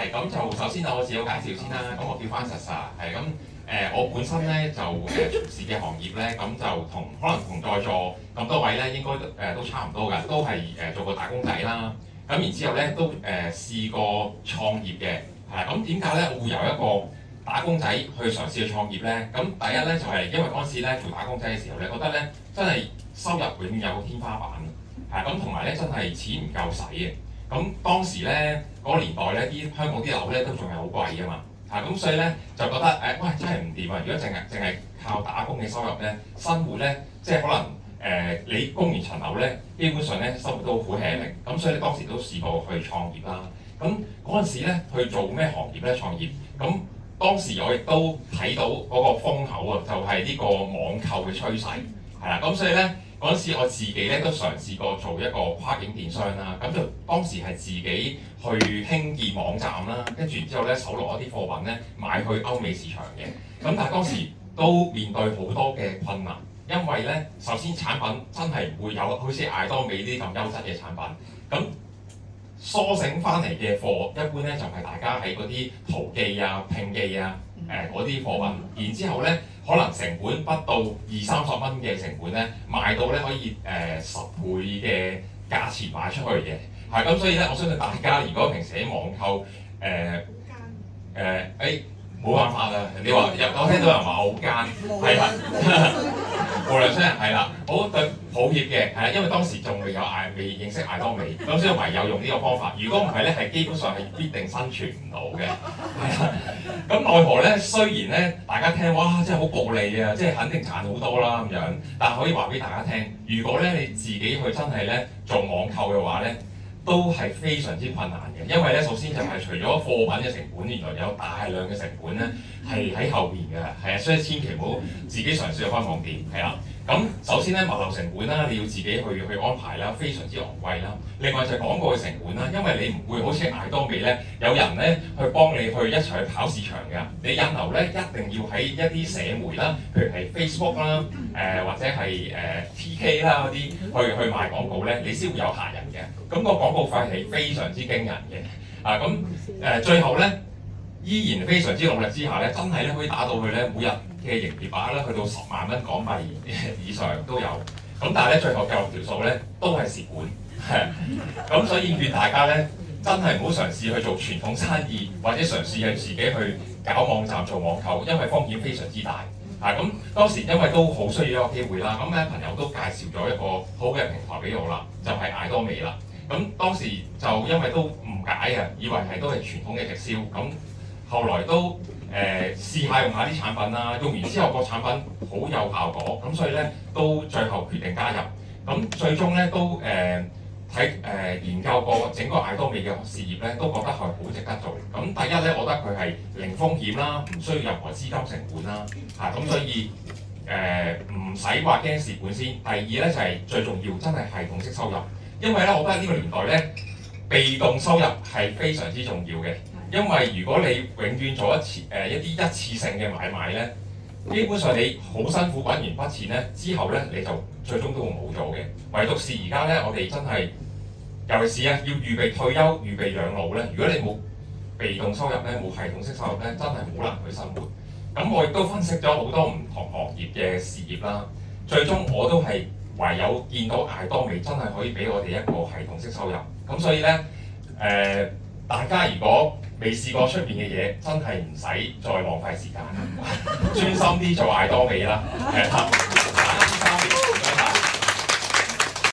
係咁就首先我自我介紹先啦。咁我叫翻實實，係咁我本身咧就從事嘅行業咧，咁就可能同在座咁多位咧應該都差唔多㗎，都係做過打工仔啦。咁然之後咧都試過創業嘅，係咁點解咧我會由一個打工仔去嘗試去創業咧？咁第一咧就係因為嗰陣時咧做打工仔嘅時候咧，覺得咧真係收入永遠有個天花板，係咁同埋咧真係錢唔夠使嘅。咁當時咧嗰個年代咧，香港啲樓咧都仲係好貴㗎嘛，咁所以咧就覺得喂真係唔掂啊！如果淨係靠打工嘅收入咧，生活咧即係可能你供完層樓咧，基本上咧生活都好吃力。咁所以咧當時都試過去創業啦。咁嗰陣時咧去做咩行業咧？創業咁當時我亦都睇到嗰個風口啊，就係呢個網購嘅趨勢，係啦。咁所以咧。嗰陣時我自己咧都嘗試過做一個跨境電商啦，咁就當時係自己去興建網站啦，跟住然之後咧搜羅一啲貨品咧賣去歐美市場嘅。咁但係當時都面對好多嘅困難，因為咧首先產品真係唔會有好似艾多美呢啲咁優質嘅產品，咁蘇醒翻嚟嘅貨一般咧就係大家喺嗰啲淘記啊、拼記啊嗰啲貨品，然之後咧。可能成本不到20-30蚊嘅成本咧，賣到咧可以10倍嘅價錢賣出去嘅，係咁所以咧，我相信大家如果平時喺網購冇辦法啦，你話我聽到人話好奸，係啦，無良商人係啦，好對抱歉嘅，係啦，因為當時仲未認識艾多美，咁所以唯有用呢個方法。如果唔係咧，係基本上係必定生存唔到嘅，係啦。咁奈何咧，雖然咧大家聽哇真係好暴利啊，即係肯定賺好多啦咁樣，但係可以話俾大家聽，如果咧你自己去真係咧做網購嘅話咧，都係非常之困難嘅，因為咧首先就係除咗貨品嘅成本，原來有大量嘅成本咧係喺後邊嘅，係啊，所以千祈唔好自己嘗試去開網店，係啦。咁首先咧物流成本啦，你要自己去安排啦，非常之昂貴啦。另外就係廣告嘅成本啦，因為你唔會好似艾多美咧，有人咧去幫你去一齊去跑市場㗎。你引流咧一定要喺一啲社媒啦，譬如係 Facebook 啦，或者係TK 啦嗰啲去賣廣告咧，你先會有客人嘅。咁個廣告費係非常之驚人嘅。最後咧依然非常之努力之下咧，真係咧可以打到去咧每日嘅營業額咧去到10萬蚊港幣以上都有。咁但係咧最後計落條數咧都係蝕本。咁所以勸大家咧真係唔好嘗試去做傳統生意，或者嘗試係自己去搞網站做網購，因為風險非常之大。咁當時因為都好需要一個機會啦，咁咧朋友都介紹咗一個好嘅平台俾我啦，就係艾多美啦。咁當時就因為都誤解啊，以為係都係傳統嘅直銷，咁後來都試下用下啲產品啦，用完之後個產品好有效果，咁所以咧都最後決定加入，咁最終咧都研究過整個艾多美嘅事業咧，都覺得係好值得做。咁第一咧，我覺得佢係零風險啦，唔需要任何資金成本啦，咁所以唔使話驚蝕本先。第二咧就係最重要，真係系統式收入。因為咧，我覺得呢個年代咧，被動收入係非常之重要嘅。因為如果你永遠做一啲一次性嘅買賣咧，基本上你好辛苦揾完筆錢咧，之後咧你就最終都會冇咗嘅。唯獨是而家咧，我哋真係，尤其是要預備退休、預備養老咧，如果你冇被動收入咧，冇系統式收入咧，真係好難去生活。咁我亦都分析咗好多唔同行業嘅事業啦，最終我都係唯有見到艾多美真係可以俾我哋一個系統式收入。咁所以咧，大家如果未試過出邊嘅嘢，真係唔使再浪費時間，專心啲做艾多美啦。